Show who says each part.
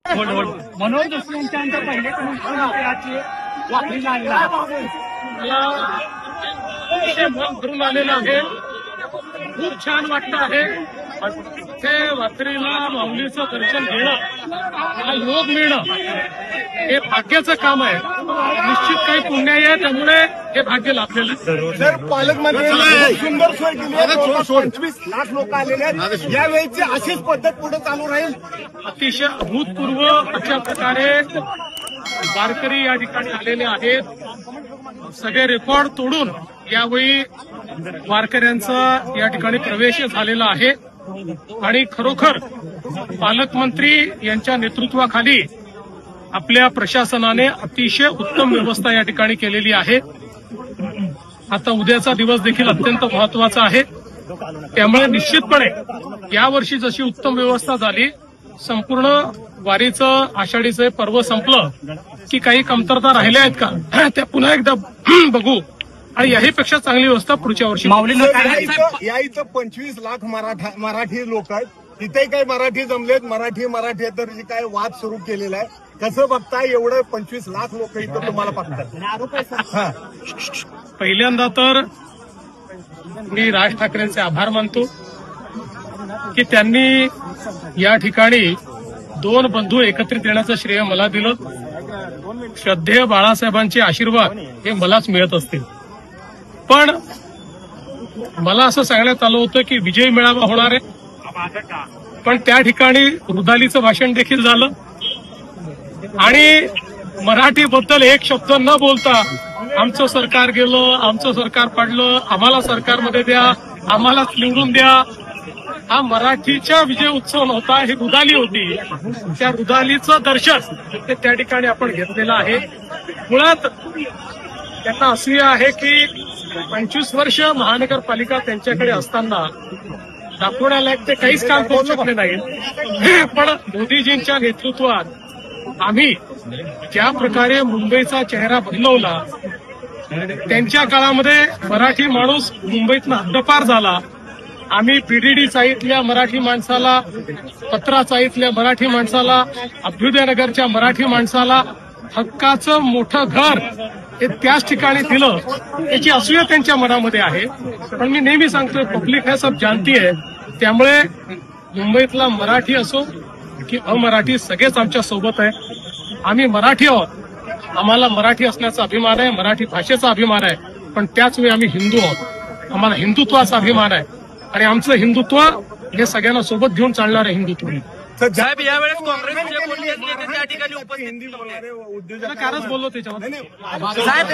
Speaker 1: मनोहर जोशी यांच्यानंतर पहिले मुख्यमंत्र्याची वाकडी आणला मन भरून आलेलं आहे. खूप छान वाटतं आहे. ते वाकरीला माऊलीचं दर्शन घेणं, हा योग मिळणं हे भाग्याचं काम आहे. निश्चित काही पुण्य आहे, त्यामुळे हे भाग्य लाभलेलं आहे.
Speaker 2: सर, पालकमंत्र्यांनी सुंदर सोय केली आहे. 25 लाख लोक आलेले आहेत. यावेळीची अशीच पद्धत पुढे चालू राहील.
Speaker 1: अतिशय अभूतपूर्व अशा प्रकारे वारकरी या ठिकाणी आलेले आहेत. सगळे रेकॉर्ड तोडून यावेळी वारकऱ्यांचा या ठिकाणी प्रवेश झालेला आहे आणि खरोखर पालकमंत्री यांच्या नेतृत्वाखाली आपल्या प्रशासनाने अतिशय उत्तम व्यवस्था या ठिकाणी केलेली आहे. आता उद्याचा दिवस देखील अत्यंत महत्वाचा आहे. त्यामुळे निश्चितपणे यावर्षी जशी उत्तम व्यवस्था झाली, संपूर्ण वारीचं आषाढीचं पर्व संपलं की काही कमतरता राहिल्या आहेत का त्या पुन्हा एकदा बघू आणि याहीपेक्षा चांगली व्यवस्था पुढच्या वर्षी.
Speaker 2: या इथं 25 लाख मराठी लोक आहेत. तिथे काही मराठी जमलेत, मराठी तर जे काय वाद सुरू केलेला आहे. कसं बघताय एवढं 25 लाख लोक इथं तुम्हाला बघतात?
Speaker 1: पहिल्यांदा तर मी राज ठाकरेंचे आभार मानतो की त्यांनी या ठिकाणी दोन बंधू एकत्रित येण्याचं श्रेय मला दिलं. श्रद्धेय बाळासाहेबांचे आशीर्वाद हे मलाच मिळत असतील. पण मला असं सांगण्यात आलं होतं की विजय मेळावा होणार आहे, पण त्या ठिकाणी रुदालीचं भाषण देखील झालं आणि मराठीबद्दल एक शब्द न बोलता आमचं सरकार गेलं, आमचं सरकार पडलं, आम्हाला सरकारमध्ये द्या, आम्हालाच निवडून द्या. हा मराठीचा विजय उत्सव नव्हता, ही रुदाली होती. त्या रुदालीचं दर्शन ते त्या ठिकाणी आपण घेतलेलं आहे. मुळात त्यांना असूया आहे की 25 वर्ष महानगरपालिका त्यांच्याकडे असताना दाखवण्याला ते काहीच काम करू शकले नाहीत. पण मोदीजींच्या नेतृत्वात आम्ही ज्या प्रकारे मुंबईचा चेहरा बदलवला, त्यांच्या काळामध्ये मराठी माणूस मुंबईतनं हद्दपार झाला. आम्ही पीडीडी चाळीतल्या मराठी माणसाला, पत्रा चाळीतल्या मराठी माणसाला, अभ्युदयनगरच्या मराठी माणसाला हक्काचं मोठं घर हे त्याच ठिकाणी दिलं, याची असूया त्यांच्या मनामध्ये आहे. पण मी नेहमी सांगतोय, पब्लिक है सब जानती है. त्यामुळे मुंबईतला मराठी असो की अमराठी सगळेच आमच्या सोबत आहे. आम्ही मराठी आहोत, आम्हाला मराठी असण्याचा अभिमान आहे, मराठी भाषेचा अभिमान आहे. पण त्याच वेळी आम्ही हिंदू आहोत, आम्हाला हिंदुत्वाचा अभिमान आहे आणि आमचं हिंदुत्व हे सगळ्यांना सोबत घेऊन चालणार आहे हिंदुत्व.
Speaker 3: साहेब, यावेळेस काँग्रेसचे कोणतेच नेते त्या ठिकाणी उपस्थित
Speaker 2: हिंदी बोलणारे उद्योजक
Speaker 1: कारच बोललो त्याच्यावर.
Speaker 3: साहेब